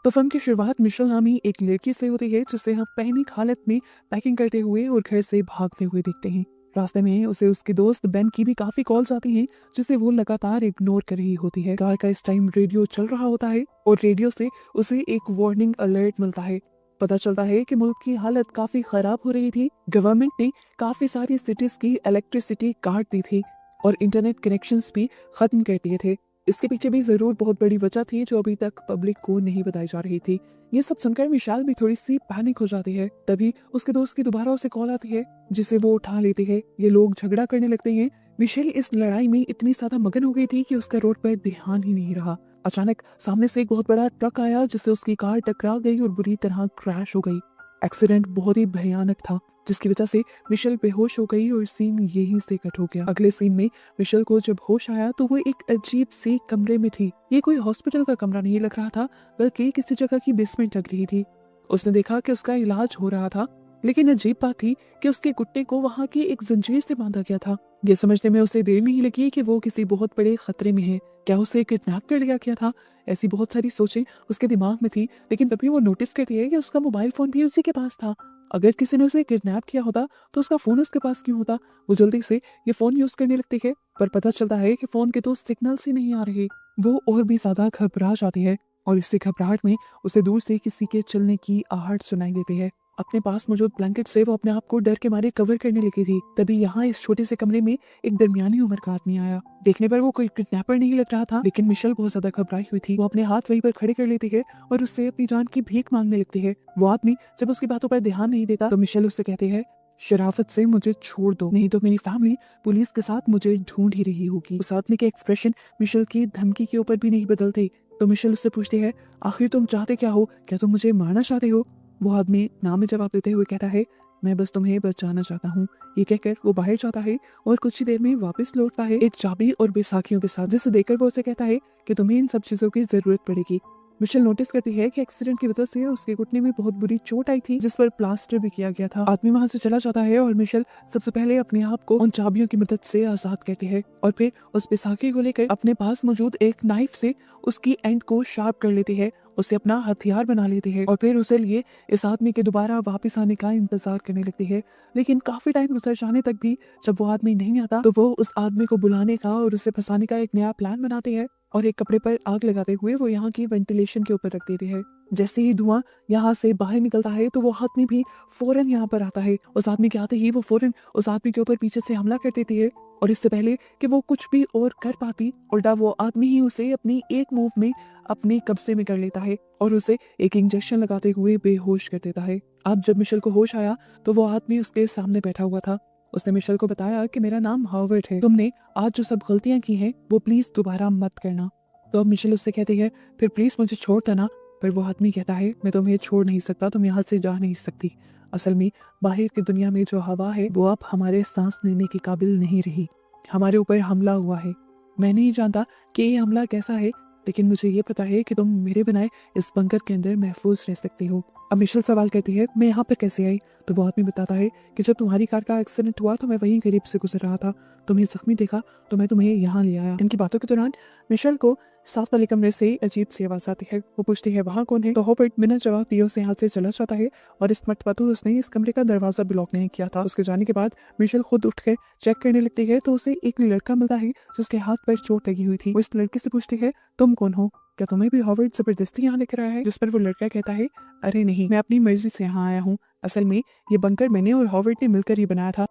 तो फिल्म की शुरुआत मिशेल नामी एक लड़की से होती है जिसे हम पैनिक हालत में पैकिंग करते हुए और घर से भागते हुए देखते हैं। रास्ते में उसे उसके दोस्त बेन की भी काफी कॉल्स आती हैं जिसे वो लगातार इग्नोर कर रही होती है। कार का इस टाइम रेडियो चल रहा होता है और रेडियो से उसे एक वार्निंग अलर्ट मिलता है। पता चलता है कि मुल्क की हालत काफी खराब हो रही थी। गवर्नमेंट ने काफी सारी सिटीज की इलेक्ट्रिसिटी काट दी थी और इंटरनेट कनेक्शंस भी खत्म कर दिए थे। इसके पीछे भी जरूर बहुत बड़ी वजह थी जो अभी तक पब्लिक को नहीं बताई जा रही थी। ये सब सुनकर विशाल भी थोड़ी सी पैनिक हो जाती है। तभी उसके दोस्त की दोबारा उसे कॉल आती है जिसे वो उठा लेती है। ये लोग झगड़ा करने लगते हैं। मिशेल इस लड़ाई में इतनी ज्यादा मगन हो गई थी कि उसका रोड पर ध्यान ही नहीं रहा। अचानक सामने से एक बहुत बड़ा ट्रक आया जिससे उसकी कार टकरा गई और बुरी तरह क्रैश हो गई। एक्सीडेंट बहुत ही भयानक था जिसकी वजह से मिशेल बेहोश हो गई और सीन यहीं से कट हो गया। अगले सीन में मिशेल को जब होश आया तो वो एक अजीब से कमरे में थी। ये कोई हॉस्पिटल का कमरा नहीं लग रहा था बल्कि किसी जगह की बेसमेंट लग रही थी। उसने देखा कि उसका इलाज हो रहा था, लेकिन अजीब बात थी कि उसके घुटने को वहां की एक जंजीर से बांधा गया था। ये समझने में उसे देर नहीं लगी कि वो किसी बहुत बड़े खतरे में है। क्या उसे किडनैप कर लिया गया था? ऐसी बहुत सारी सोचें उसके दिमाग में थी, लेकिन तभी वो नोटिस करती है कि उसका मोबाइल फोन भी उसी के पास था। अगर किसी ने उसे किडनैप किया होता तो उसका फोन उसके पास क्यों होता? वो जल्दी से ये फोन यूज करने लगती है, पर पता चलता है कि फोन के तो सिग्नल्स ही नहीं आ रहे। वो और भी ज्यादा घबरा जाती है और इससे घबराहट में उसे दूर से किसी के चलने की आहट सुनाई देती है। अपने पास मौजूद ब्लैंकेट से वो अपने आप को डर के मारे कवर करने लगी थी। तभी यहाँ इस छोटे से कमरे में एक दरमियानी उम्र का आदमी आया। देखने पर वो कोई किडनैपर नहीं लग रहा था, लेकिन मिशेल बहुत ज्यादा घबराई हुई थी। वो अपने हाथ वहीं पर खड़े कर लेती है और उससे अपनी जान की भीख मांगने लगती है। वो आदमी जब उसकी बातों पर ध्यान नहीं देता तो मिशेल उससे कहती है, शराफत से मुझे छोड़ दो, नहीं तो मेरी फैमिली पुलिस के साथ मुझे ढूंढ ही रही होगी। उस आदमी के एक्सप्रेशन मिशेल की धमकी के ऊपर भी नहीं बदलते। तो मिशेल उससे पूछती है, आखिर तुम चाहते क्या हो? क्या तुम मुझे मारना चाहते हो? वो आदमी ना में जवाब देते हुए कहता है, मैं बस तुम्हें बचाना चाहता हूँ। ये कहकर वो बाहर जाता है और कुछ ही देर में वापस लौटता है एक चाबी और बैसाखियों के साथ, जिसे देखकर वो उसे कहता है कि तुम्हें इन सब चीजों की जरूरत पड़ेगी। मिशेल नोटिस करती है कि एक्सीडेंट की वजह से उसके घुटने में बहुत बुरी चोट आई थी जिस पर प्लास्टर भी किया गया था। आदमी वहां से चला जाता है और मिशेल सबसे पहले अपने आप को उन चाबियों की मदद से आजाद करती है और फिर उस बैसाखी को लेकर अपने पास मौजूद एक नाइफ से उसकी एंड को शार्प कर लेती है, उसे अपना हथियार बना लेती है और फिर उसे लिए इस आदमी के दोबारा वापस आने का इंतजार करने लगती है। लेकिन काफी टाइम गुजर जाने तक भी जब वो आदमी नहीं आता तो वो उस आदमी को बुलाने का और उसे फंसाने का एक नया प्लान बनाती है और एक कपड़े पर आग लगाते हुए वो यहाँ की वेंटिलेशन के ऊपर रख देती है। जैसे ही धुआं यहाँ से बाहर निकलता है तो वो आदमी भी फौरन यहाँ पर आता है। उस आदमी के आते ही वो फौरन उस आदमी के ऊपर पीछे से हमला कर देती है और इससे पहले कि वो कुछ भी और कर पाती, उल्टा वो आदमी ही उसे अपनी एक मूव में अपने कब्जे में कर लेता है और उसे एक इंजेक्शन लगाते हुए बेहोश कर देता है। अब जब मिशेल को होश आया तो वो आदमी उसके सामने बैठा हुआ था। उसने मिशेल को बताया कि मेरा नाम हॉवर्ड है, तुमने आज जो सब गलतियां की हैं वो प्लीज दोबारा मत करना। तो अब मिशेल उससे कहती है, फिर प्लीज मुझे छोड़ देना। पर वो आदमी कहता है, मैं तुम्हें छोड़ नहीं सकता, तुम यहाँ से जा नहीं सकती। असल में बाहर की दुनिया में जो हवा है वो अब हमारे सांस लेने के काबिल नहीं रही। हमारे ऊपर हमला हुआ है। मैं नहीं जानता कि ये हमला कैसा है, लेकिन मुझे ये पता है कि तुम मेरे बनाए इस बंकर के अंदर महफूज रह सकती हो। अब मिशेल सवाल करती है, मैं यहाँ पर कैसे आई? तो वो आदमी बताता है कि जब तुम्हारी कार का एक्सीडेंट हुआ तो मैं वहीं करीब से गुजर रहा था, तुम्हें जख्मी देखा तो मैं तुम्हें यहाँ ले आया। इनकी बातों के दौरान मिशेल को साथ वाले कमरे से अजीब सी आवाज आती है। वो पूछती है, वहाँ कौन है? तो हॉवर्ड बिना जवाब दिए उसे यहाँ से चला जाता है और इस मटपटू उसने इस कमरे का दरवाजा ब्लॉक नहीं किया था। उसके जाने के बाद मिशेल खुद उठकर चेक करने लगती है तो उसे एक लड़का मिलता है जिसके हाथ पर चोट लगी हुई थी। वो इस लड़के से पूछती है, तुम कौन हो? क्या तुम्हें भी हॉवर्ड जबरदस्ती यहाँ लेकर आया है? जिस पर वो लड़का कहता है, अरे नहीं, मैं अपनी मर्जी से यहाँ आया हूँ। असल में ये बंकर मैंने और हॉवर्ड ने मिलकर ही बनाया था।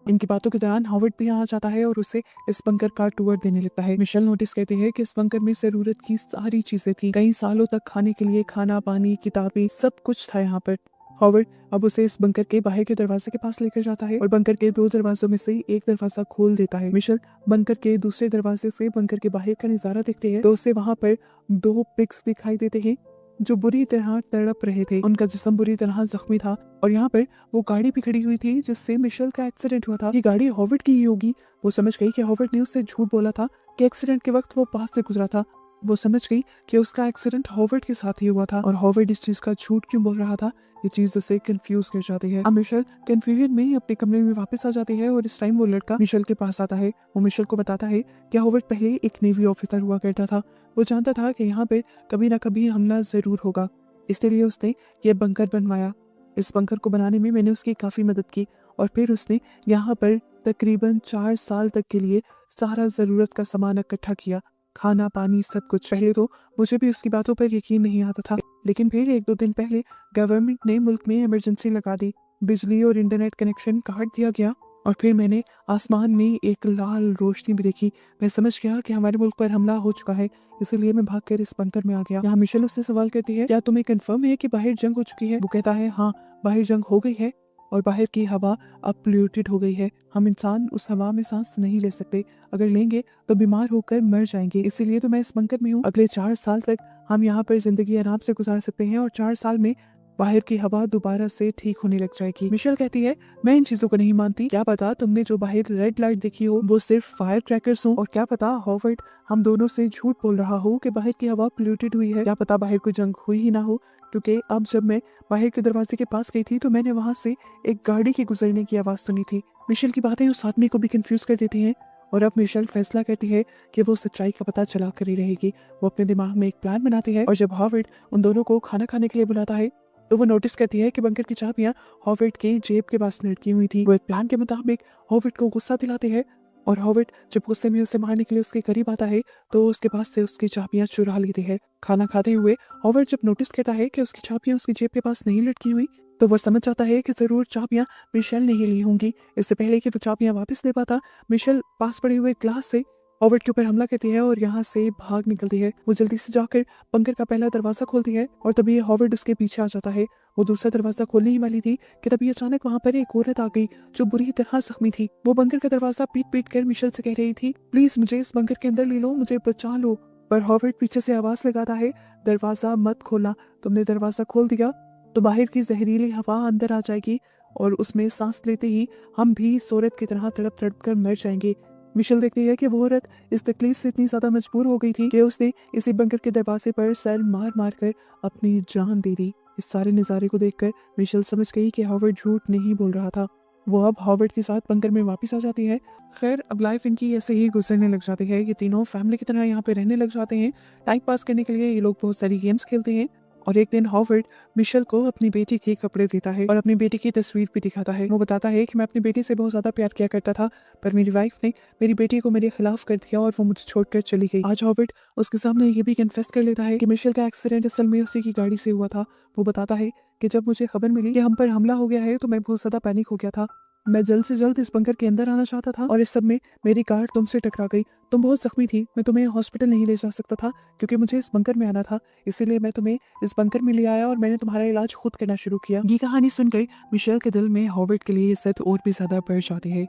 इनकी बातों के दौरान हॉवर्ड भी यहाँ जाता है और उसे इस बंकर का टूर देने लगता है। मिशेल नोटिस करती है कि इस बंकर में जरूरत की सारी चीजें थी। कई सालों तक खाने के लिए खाना, पानी, किताबें, सब कुछ था यहाँ पर। हॉवर्ड अब उसे इस बंकर के बाहर के दरवाजे के पास लेकर जाता है और बंकर के दो दरवाजों में से एक दरवाजा खोल देता है। मिशेल बंकर के दूसरे दरवाजे से बंकर के बाहर का नजारा देखते हैं तो उसे वहाँ पर दो पिग्स दिखाई देते हैं जो बुरी तरह तड़प रहे थे। उनका जिस्म बुरी तरह जख्मी था और यहाँ पर वो गाड़ी भी खड़ी हुई थी जिससे मिशेल का एक्सीडेंट हुआ था। ये गाड़ी हॉवर्ड की ही होगी। वो समझ गई कि हॉवर्ड ने उससे झूठ बोला था कि एक्सीडेंट के वक्त वो पास से गुजरा था। वो समझ गई कि उसका एक्सीडेंट हॉवर्ड के साथ ही हुआ था और हॉवर्ड इस चीज का झूठ क्यों बोल रहा था। ये चीज उसे कंफ्यूज कर जाती है। अब मिशेल कंफ्यूजन में अपने कमरे में वापस आ जाती है और इस टाइम वो लड़का मिशेल के पास आता है। वो मिशेल को बताता है कि हॉवर्ड पहले एक नेवी ऑफिसर हुआ करता था। वो जानता था कि यहाँ पे कभी ना कभी हमला जरूर होगा, इसलिए उसने ये बंकर बनवाया। इस बंकर को बनाने में मैंने उसकी काफी मदद की और फिर उसने यहाँ पर तकरीबन 4 साल तक के लिए सारा जरूरत का सामान इकट्ठा किया, खाना पानी सब कुछ। पहले तो मुझे भी उसकी बातों पर यकीन नहीं आता था, लेकिन फिर 1-2 दिन पहले गवर्नमेंट ने मुल्क में इमरजेंसी लगा दी, बिजली और इंटरनेट कनेक्शन काट दिया गया और फिर मैंने आसमान में एक लाल रोशनी भी देखी। मैं समझ गया कि हमारे मुल्क पर हमला हो चुका है, इसलिए मैं भागकर इस बंकर में आ गया। यहाँ मिशेल उससे सवाल करती है, क्या तुम्हें कंफर्म है कि बाहर जंग हो चुकी है? वो कहता है, हाँ बाहर जंग हो गई है और बाहर की हवा अब पोल्यूटेड हो गई है। हम इंसान उस हवा में सांस नहीं ले सकते, अगर लेंगे तो बीमार होकर मर जाएंगे। इसीलिए तो मैं इस बंकर में हूँ। अगले 4 साल तक हम यहाँ पर जिंदगी आराम से गुजार सकते हैं और 4 साल में बाहर की हवा दोबारा से ठीक होने लग जाएगी। मिशेल कहती है, मैं इन चीजों को नहीं मानती। क्या पता तुमने जो बाहर रेड लाइट देखी हो वो सिर्फ फायर क्रैकर्स हो, और क्या पता हॉवर्ड हम दोनों से झूठ बोल रहा हो कि बाहर की हवा पोल्यूटेड हुई है। क्या पता बाहर कोई जंग हुई ही ना हो, क्योंकि अब जब मैं बाहर के दरवाजे के पास गई थी तो मैंने वहां से एक गाड़ी के गुजरने की आवाज सुनी थी। मिशेल की बातें उस आदमी को भी कंफ्यूज कर देती हैं और अब मिशेल फैसला करती है कि वो सच्चाई का पता चला कर ही रहेगी। वो अपने दिमाग में एक प्लान बनाती है और जब हॉवर्ड उन दोनों को खाना खाने के लिए बुलाता है तो वो नोटिस करती है कि बंकर की चाबियां हॉवर्ड की जेब के पास लटकी हुई थी। वो एक प्लान के मुताबिक हॉवर्ड को गुस्सा दिलाती है और हॉवर्ड जब गुस्से में उसे मारने के लिए उसके करीब आता है तो उसके पास से उसकी चाबियां चुरा लेती है। खाना खाते हुए हॉवर्ड जब नोटिस करता है कि उसकी चाबियां उसकी जेब के पास नहीं लटकी हुई तो वो समझ जाता है कि जरूर चाबियां मिशेल ने ही ली होंगी। इससे पहले कि वो चाबियां वापस ले पाता, मिशेल पास पड़े हुए ग्लास से हॉवर्ड के ऊपर हमला करती है और यहाँ से भाग निकलती है। वो जल्दी से जाकर बंकर का पहला दरवाजा खोलती है और तभी हॉवर्ड उसके पीछे आ जाता है। वो दूसरा दरवाजा खोलने ही वाली थी कि तभी अचानक वहाँ पर एक औरत आ गई जो बुरी तरह जख्मी थी। वो बंकर का दरवाजा पीट पीट कर मिशेल से कह रही थी, प्लीज मुझे इस बंकर के अंदर ले लो, मुझे बचा लो। पर हॉवर्ड पीछे से आवाज लगाता है, दरवाजा मत खोलना, तुमने दरवाजा खोल दिया तो बाहर की जहरीली हवा अंदर आ जाएगी और उसमें सांस लेते ही हम भी इस औरत की तरह तड़प तड़प कर मर जाएंगे। मिशेल देखती है कि वो औरत इस तकलीफ से इतनी ज्यादा मजबूर हो गई थी कि उसने इसी बंकर के दरवाजे पर सर मार मार कर अपनी जान दे दी। इस सारे नज़ारे को देखकर मिशेल समझ गई कि हॉवर्ड झूठ नहीं बोल रहा था। वो अब हॉवर्ड के साथ बंकर में वापस आ जाती है। खैर अब लाइफ इनकी ऐसे ही गुजरने लग जाती है। ये तीनों फैमिली की तरह यहाँ पे रहने लग जाते हैं। टाइम पास करने के लिए ये लोग बहुत सारी गेम्स खेलते हैं और एक दिन हॉवर्ड मिशेल को अपनी बेटी के कपड़े देता है और अपनी बेटी की तस्वीर भी दिखाता है। वो बताता है कि मैं अपनी बेटी से बहुत ज्यादा प्यार किया करता था, पर मेरी वाइफ ने मेरी बेटी को मेरे खिलाफ कर दिया और वो मुझे छोड़कर चली गई। आज हॉवर्ड उसके सामने ये भी कन्फेस कर लेता है कि मिशेल का एक्सीडेंट असल में उसी की गाड़ी से हुआ था। वो बताता है कि जब मुझे खबर मिली कि हम पर हमला हो गया है तो मैं बहुत ज्यादा पैनिक हो गया था। मैं जल्द से जल्द इस बंकर के अंदर आना चाहता था और इस सब में मेरी कार तुमसे टकरा गई। तुम बहुत जख्मी थी, मैं तुम्हें हॉस्पिटल नहीं ले जा सकता था क्योंकि मुझे इस बंकर में आना था, इसीलिए मैं तुम्हें इस बंकर में ले आया और मैंने तुम्हारा इलाज खुद करना शुरू किया। ये कहानी सुनकर मिशेल के दिल में हॉवर्ड के लिए इज्जत और भी ज्यादा बढ़ जाती है।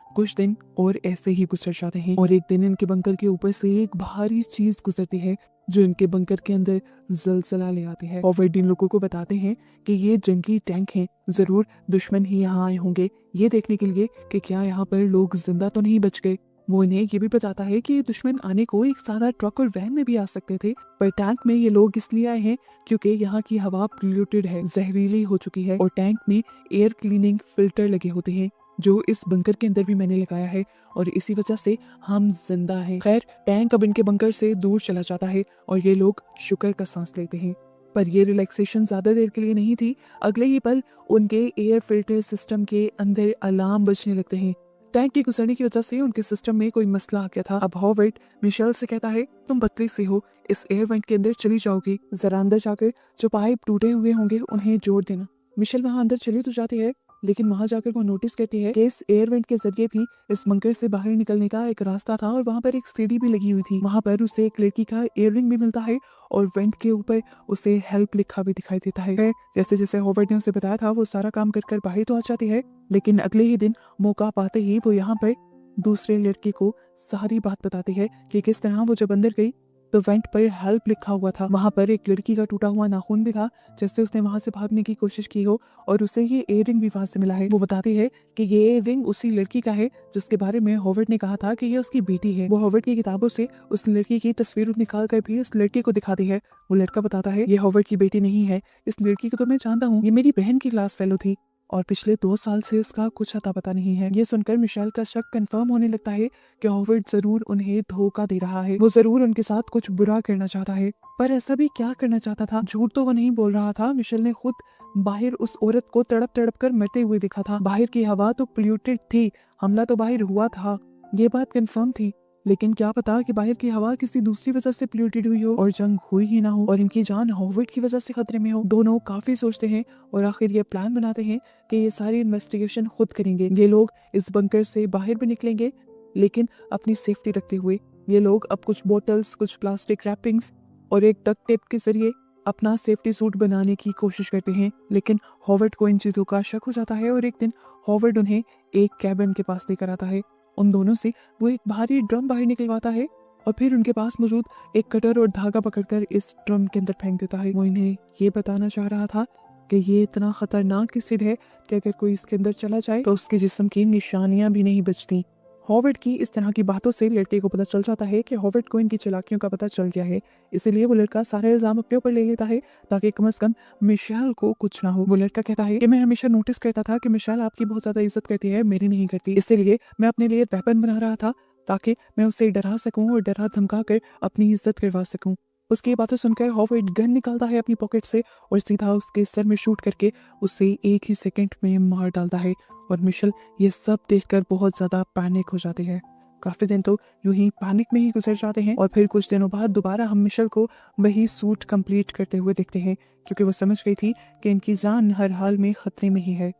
कुछ दिन और ऐसे ही गुजर जाते हैं और एक दिन इनके बंकर के ऊपर से एक भारी चीज गुजरती है जो इनके बंकर के अंदर जलजला ले आती है। हॉवर्ड इन लोगों को बताते हैं कि ये जंगी टैंक हैं, जरूर दुश्मन ही यहाँ आए होंगे ये देखने के लिए कि क्या यहाँ पर लोग जिंदा तो नहीं बच गए। वो इन्हें ये भी बताता है कि दुश्मन आने को एक सादा ट्रक और वैन में भी आ सकते थे, पर टैंक में ये लोग इसलिए आए हैं क्योंकि यहाँ की हवा पोल्यूटेड है, जहरीली हो चुकी है और टैंक में एयर क्लीनिंग फिल्टर लगे होते हैं जो इस बंकर के अंदर भी मैंने लगाया है और इसी वजह से हम जिंदा हैं। खैर टैंक अब इनके बंकर से दूर चला जाता है और ये लोग शुक्र का सांस लेते हैं, पर ये रिलैक्सेशन ज्यादा देर के लिए नहीं थी। अगले ही पल उनके एयर फिल्टर सिस्टम के अंदर अलार्म बजने लगते हैं। टैंक के गुजरने की वजह से उनके सिस्टम में कोई मसला आ गया था। अब हॉवर्ड मिशेल से कहता है, तुम बदतमीज से हो, इस एयर वेंट के अंदर चली जाओगी, जरा अंदर जाकर जो पाइप टूटे हुए होंगे उन्हें जोड़ देना। मिशेल वहां अंदर चली तो जाती है लेकिन वहां जाकर वो नोटिस करती है कि इस एयर वेंट के जरिए भी इस बंकर से बाहर निकलने का एक रास्ता था और वहां पर एक सीढ़ी भी लगी हुई थी। वहां पर उसे एक लड़की का इयररिंग भी मिलता है और वेंट के ऊपर उसे हेल्प लिखा भी दिखाई देता है। जैसे जैसे हॉवर्ड ने उसे बताया था वो सारा काम कर कर बाहर तो आ जाती है, लेकिन अगले ही दिन मौका पाते ही वो यहाँ पर दूसरे लड़के को सारी बात बताती है कि किस तरह वो जब अंदर गई तो वेंट पर हेल्प लिखा हुआ था। वहाँ पर एक लड़की का टूटा हुआ नाखून भी था, जिससे उसने वहाँ से भागने की कोशिश की हो, और उसे ये इयररिंग भी वहाँ से मिला है। वो बताती है कि ये इयररिंग उसी लड़की का है जिसके बारे में हॉवर्ड ने कहा था कि ये उसकी बेटी है। वो हॉवर्ड की किताबों से उस लड़की की तस्वीर निकाल कर भी उस लड़की को दिखाती है। वो लड़का बताता है, ये हॉवर्ड की बेटी नहीं है, इस लड़की को तो मैं जानता हूँ, ये मेरी बहन की क्लास फेलो थी और पिछले 2 साल से इसका कुछ अता पता नहीं है। ये सुनकर मिशेल का शक कंफर्म होने लगता है कि हॉवर्ड जरूर उन्हें धोखा दे रहा है। वो जरूर उनके साथ कुछ बुरा करना चाहता है, पर ऐसा भी क्या करना चाहता था? झूठ तो वो नहीं बोल रहा था। मिशेल ने खुद बाहर उस औरत को तड़प तड़प कर मरते हुए देखा था। बाहर की हवा तो पोल्यूटेड थी, हमला तो बाहर हुआ था, ये बात कंफर्म थी। लेकिन क्या पता कि बाहर की हवा किसी दूसरी वजह से पोल्यूटेड हुई हो और जंग हुई ही ना हो और इनकी जान हॉवर्ड की वजह से खतरे में हो। दोनों काफी सोचते हैं और आखिर ये प्लान बनाते हैं कि ये सारी इन्वेस्टिगेशन खुद करेंगे। ये लोग इस बंकर से बाहर भी निकलेंगे, लेकिन अपनी सेफ्टी रखते हुए। ये लोग अब कुछ बोतल्स, कुछ प्लास्टिक रैपिंग्स और एक डक्ट टेप के जरिए अपना सेफ्टी सूट बनाने की कोशिश करते हैं। लेकिन हॉवर्ड को इन चीजों का शक हो जाता है और एक दिन हॉवर्ड उन्हें एक कैबिन के पास लेकर आता है। उन दोनों से वो एक भारी ड्रम बाहर निकलवाता है और फिर उनके पास मौजूद एक कटर और धागा पकड़कर इस ड्रम के अंदर फेंक देता है। वो इन्हें ये बताना चाह रहा था कि ये इतना खतरनाक एसिड है कि अगर कोई इसके अंदर चला जाए तो उसके जिस्म की निशानियां भी नहीं बचती। हॉवर्ड की इस तरह की बातों से लड़के को पता चल जाता है कि हॉवर्ड को इनकी चालाकियों का पता चल गया है। इसीलिए वो लड़का सारा इल्जाम अपने ऊपर ले लेता है ताकि कम से कम मिशेल को कुछ ना हो। वो लड़का कहता है कि मैं हमेशा नोटिस करता था कि मिशेल आपकी बहुत ज्यादा इज्जत करती है, मेरी नहीं करती, इसीलिए मैं अपने लिए वेपन बना रहा था ताकि मैं उसे डरा सकूं और डरा धमका कर अपनी इज्जत करवा सकूं। उसकी बातें सुनकर हॉवर्ड गन निकालता है अपनी पॉकेट से और सीधा उसके सर में शूट करके उसे एक ही सेकंड में मार डालता है। और मिशेल ये सब देखकर बहुत ज्यादा पैनिक हो जाती है। काफी दिन तो यूं ही पैनिक में ही गुजर जाते हैं और फिर कुछ दिनों बाद दोबारा हम मिशेल को वही सूट कंप्लीट करते हुए देखते हैं, क्योंकि वो समझ गई थी कि इनकी जान हर हाल में खतरे में ही है।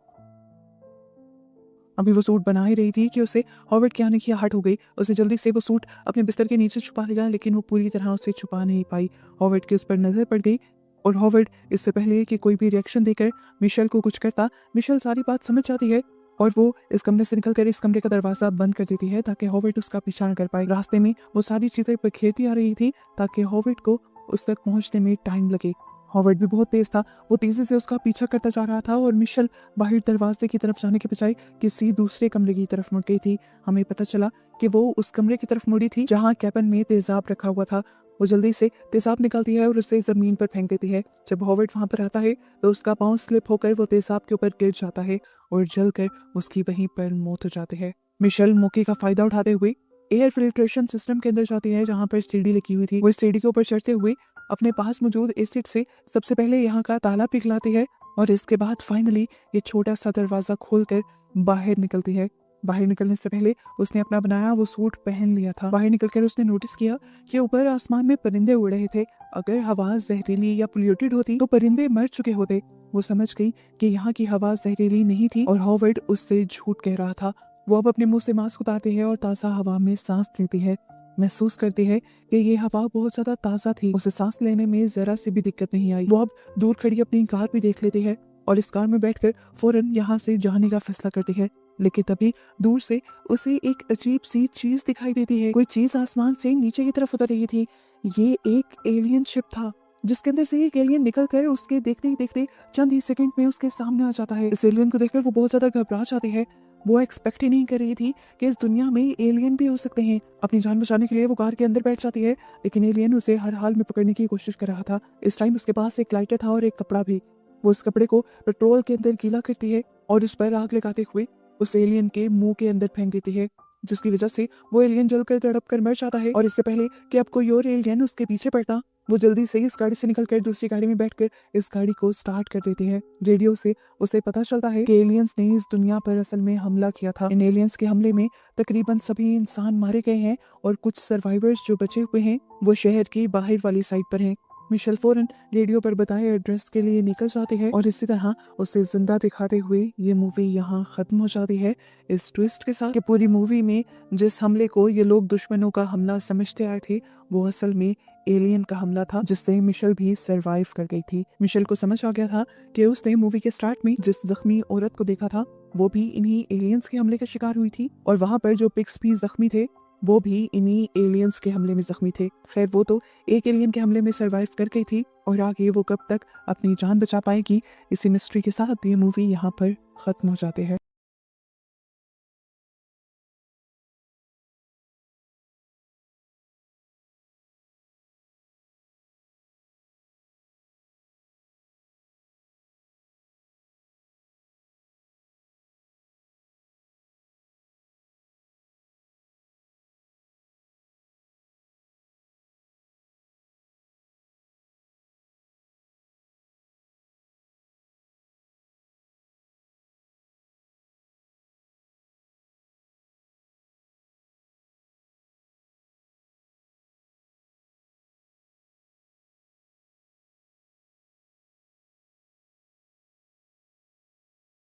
अभी वो सूट बना ही रही थी कि उसे हॉवर्ड के आने की आहट हो गई। उसे जल्दी से वो सूट अपने बिस्तर के नीचे छुपा लिया, लेकिन वो पूरी तरह उसे छुपा नहीं पाई। हॉवर्ड की उस पर नजर पड़ गई और हॉवर्ड इससे पहले कि कोई भी रिएक्शन देकर मिशेल को कुछ करता, मिशेल सारी बात समझ जाती है और वो इस कमरे से निकलकर इस कमरे का दरवाजा बंद कर देती है ताकि हॉवर्ड उसका पीछा न कर पाए। रास्ते में वो सारी चीजें बखेरती आ रही थी ताकि हॉवर्ड को उस तक पहुंचने में टाइम लगे। हॉवर्ड भी बहुत तेज था, वो तेजी से उसका पीछा करता जा रहा था और मिशेल बाहर दरवाजे की तरफ जाने के बजाय किसी दूसरे कमरे की तरफ मुड़ गई थी। हमें पता चला कि वो उस कमरे की तरफ मुड़ी थी जहाँ कैबिन में तेजाब रखा हुआ था। वो जल्दी से तेजाब निकालती है और उसे जमीन पर फेंक देती है। जब हॉवर्ड वहां पर आता है तो उसका पांव स्लिप होकर वो तेजाब के ऊपर गिर जाता है और जलकर उसकी वहीं पर मौत हो जाती है। मिशेल मौके का फायदा उठाते हुए एयर फिल्ट्रेशन सिस्टम के अंदर जाती है जहाँ पर सीढ़ी लगी हुई थी। वो सीढ़ी के ऊपर चढ़ते हुए अपने पास मौजूद एसिड से सबसे पहले यहाँ का ताला पिघलाती है और इसके बाद फाइनली ये छोटा सा दरवाजा खोलकर बाहर निकलती है। बाहर निकलने से पहले उसने अपना बनाया वो सूट पहन लिया था। बाहर निकलकर उसने नोटिस किया कि ऊपर आसमान में परिंदे उड़ रहे थे। अगर हवा जहरीली या पोल्यूटेड होती तो परिंदे मर चुके होते। वो समझ गई कि यहाँ की हवा जहरीली नहीं थी और हॉवर्ड उससे झूठ कह रहा था। वो अब अपने मुंह से मास्क उतारती है और ताज़ा हवा में सांस लेती है। महसूस करती है कि ये हवा बहुत ज्यादा ताज़ा थी। उसे सांस लेने में जरा सी भी दिक्कत नहीं आई। वो अब दूर खड़ी अपनी कार भी देख लेती है और इस कार में बैठकर फौरन यहाँ से जाने का फैसला करती है। लेकिन तभी दूर से उसे एक अजीब सी चीज दिखाई देती है। कोई चीज आसमान से नीचे की तरफ उतर रही थी। ये एक एलियन शिप था जिसके अंदर से एक एलियन निकल कर उसके देखते ही देखते चंद ही सेकंड में उसके सामने आ जाता है। इस एलियन को देखकर वो बहुत ज्यादा घबरा जाती है। वो एक्सपेक्ट ही नहीं कर रही थी कि इस दुनिया में एलियन भी हो सकते हैं। अपनी जान बचाने के लिए वो कार के अंदर बैठ जाती है, लेकिन एलियन उसे हर हाल में पकड़ने की कोशिश कर रहा था। इस टाइम उसके पास एक लाइटर था और एक कपड़ा भी। वो उस कपड़े को पेट्रोल के अंदर गीला करती है और उस पर आग लगाते हुए उस एलियन के मुंह के अंदर फेंक देती है, जिसकी वजह से वो एलियन जलकर तड़प कर मर जाता है। और इससे पहले कि अब कोई और एलियन उसके पीछे पड़ता, वो जल्दी से इस गाड़ी से निकलकर दूसरी गाड़ी में बैठकर इस गाड़ी को स्टार्ट कर देती है। रेडियो से उसे पता चलता है कि एलियंस ने इस दुनिया पर असल में हमला किया था। इन एलियंस के हमले में तकरीबन सभी इंसान मारे गए हैं और कुछ सर्वाइवर्स जो बचे हुए हैं वो शहर की बाहर वाली साइड पर हैं। मिशेल फौरन रेडियो पर बताए एड्रेस के लिए निकल जाते हैं और इसी तरह उसे जिंदा दिखाते हुए ये मूवी यहाँ खत्म हो जाती है, इस ट्विस्ट के साथ कि पूरी मूवी में जिस हमले को ये लोग दुश्मनों का हमला समझते आए थे वो असल में एलियन का हमला था, जिससे मिशेल भी सरवाइव कर गई थी। मिशेल को समझ आ गया था कि उसने मूवी के स्टार्ट में जिस जख्मी औरत को देखा था वो भी इन्हीं एलियंस के हमले का शिकार हुई थी और वहाँ पर जो पिग्स भी जख्मी थे वो भी इन्हीं एलियंस के हमले में जख्मी थे। खैर वो तो एक एलियन के हमले में सरवाइव कर गई थी और आगे वो कब तक अपनी जान बचा पाएगी, इसी मिस्ट्री के साथ ये मूवी यहाँ पर ख़त्म हो जाती है।